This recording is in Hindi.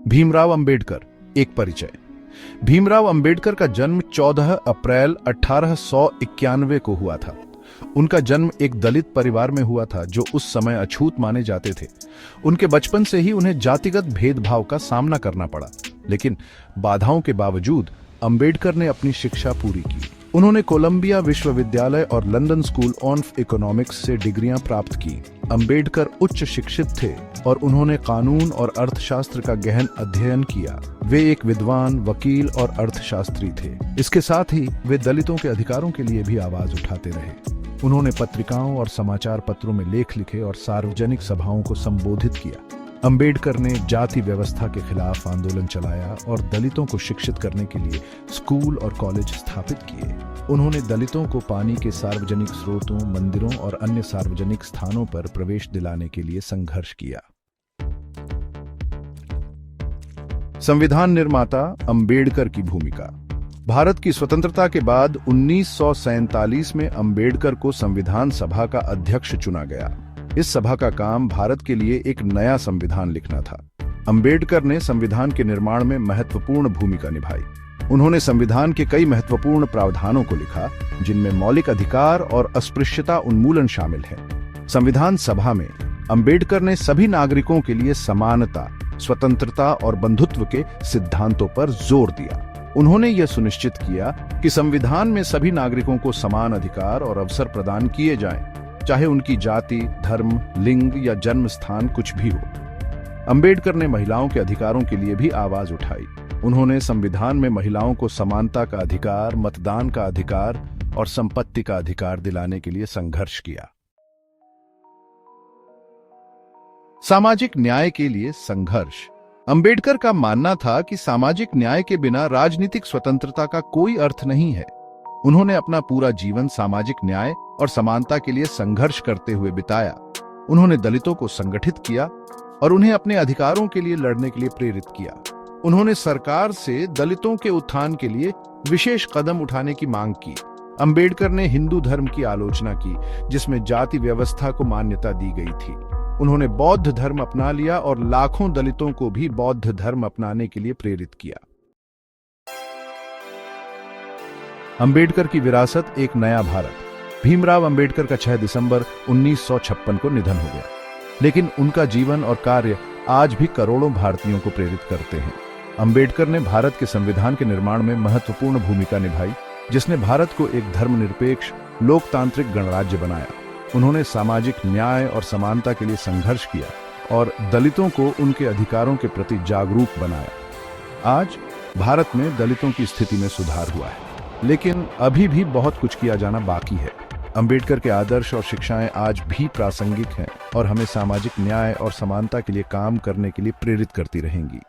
भीमराव अंबेडकर, एक परिचय। भीमराव अंबेडकर का जन्म 14 अप्रैल 1891 को हुआ था। उनका जन्म एक दलित परिवार में हुआ था जो उस समय अछूत माने जाते थे। उनके बचपन से ही उन्हें जातिगत भेदभाव का सामना करना पड़ा, लेकिन बाधाओं के बावजूद अंबेडकर ने अपनी शिक्षा पूरी की। उन्होंने कोलंबिया विश्वविद्यालय और लंदन स्कूल ऑफ इकोनॉमिक्स से डिग्रियां प्राप्त की। अंबेडकर उच्च शिक्षित थे और उन्होंने कानून और अर्थशास्त्र का गहन अध्ययन किया। वे एक विद्वान, वकील और अर्थशास्त्री थे। इसके साथ ही वे दलितों के अधिकारों के लिए भी आवाज उठाते रहे। उन्होंने पत्रिकाओं और समाचार पत्रों में लेख लिखे और सार्वजनिक सभाओं को संबोधित किया। अंबेडकर ने जाति व्यवस्था के खिलाफ आंदोलन चलाया और दलितों को शिक्षित करने के लिए स्कूल और कॉलेज स्थापित किए। उन्होंने दलितों को पानी के सार्वजनिक स्रोतों, मंदिरों और अन्य सार्वजनिक स्थानों पर प्रवेश दिलाने के लिए संघर्ष किया। संविधान निर्माता अंबेडकर की भूमिका। भारत की स्वतंत्रता के बाद 1947 में अंबेडकर को संविधान सभा का अध्यक्ष चुना गया। इस सभा का काम भारत के लिए एक नया संविधान लिखना था। अंबेडकर ने संविधान के निर्माण में महत्वपूर्ण भूमिका निभाई। उन्होंने संविधान के कई महत्वपूर्ण प्रावधानों को लिखा, जिनमें मौलिक अधिकार और अस्पृश्यता उन्मूलन शामिल है। संविधान सभा में अंबेडकर ने सभी नागरिकों के लिए समानता, स्वतंत्रता और बंधुत्व के सिद्धांतों पर जोर दिया। उन्होंने यह सुनिश्चित किया कि संविधान में सभी नागरिकों को समान अधिकार और अवसर प्रदान किए जाएं, चाहे उनकी जाति, धर्म, लिंग या जन्म स्थान कुछ भी हो। अंबेडकर ने महिलाओं के अधिकारों के लिए भी आवाज उठाई। उन्होंने संविधान में महिलाओं को समानता का अधिकार, मतदान का अधिकार और संपत्ति का अधिकार दिलाने के लिए संघर्ष किया। सामाजिक न्याय के लिए संघर्ष। अंबेडकर का मानना था कि सामाजिक न्याय के बिना राजनीतिक स्वतंत्रता का कोई अर्थ नहीं है। उन्होंने अपना पूरा जीवन सामाजिक न्याय और समानता के लिए संघर्ष करते हुए बिताया। उन्होंने दलितों को संगठित किया और उन्हें अपने अधिकारों के लिए लड़ने के लिए प्रेरित किया। उन्होंने सरकार से दलितों के उत्थान के लिए विशेष कदम उठाने की मांग की। अंबेडकर ने हिंदू धर्म की आलोचना की, जिसमें जाति व्यवस्था को मान्यता दी गई थी। उन्होंने बौद्ध धर्म अपना लिया और लाखों दलितों को भी बौद्ध धर्म अपनाने के लिए प्रेरित किया। अंबेडकर की विरासत, एक नया भारत। भीमराव अंबेडकर का 6 दिसंबर 1956 को निधन हो गया, लेकिन उनका जीवन और कार्य आज भी करोड़ों भारतीयों को प्रेरित करते हैं। अंबेडकर ने भारत के संविधान के निर्माण में महत्वपूर्ण भूमिका निभाई, जिसने भारत को एक धर्मनिरपेक्ष, लोकतांत्रिक गणराज्य बनाया। उन्होंने सामाजिक न्याय और समानता के लिए संघर्ष किया और दलितों को उनके अधिकारों के प्रति जागरूक बनाया। आज भारत में दलितों की स्थिति में सुधार हुआ है, लेकिन अभी भी बहुत कुछ किया जाना बाकी है। अंबेडकर के आदर्श और शिक्षाएं आज भी प्रासंगिक हैं और हमें सामाजिक न्याय और समानता के लिए काम करने के लिए प्रेरित करती रहेंगी।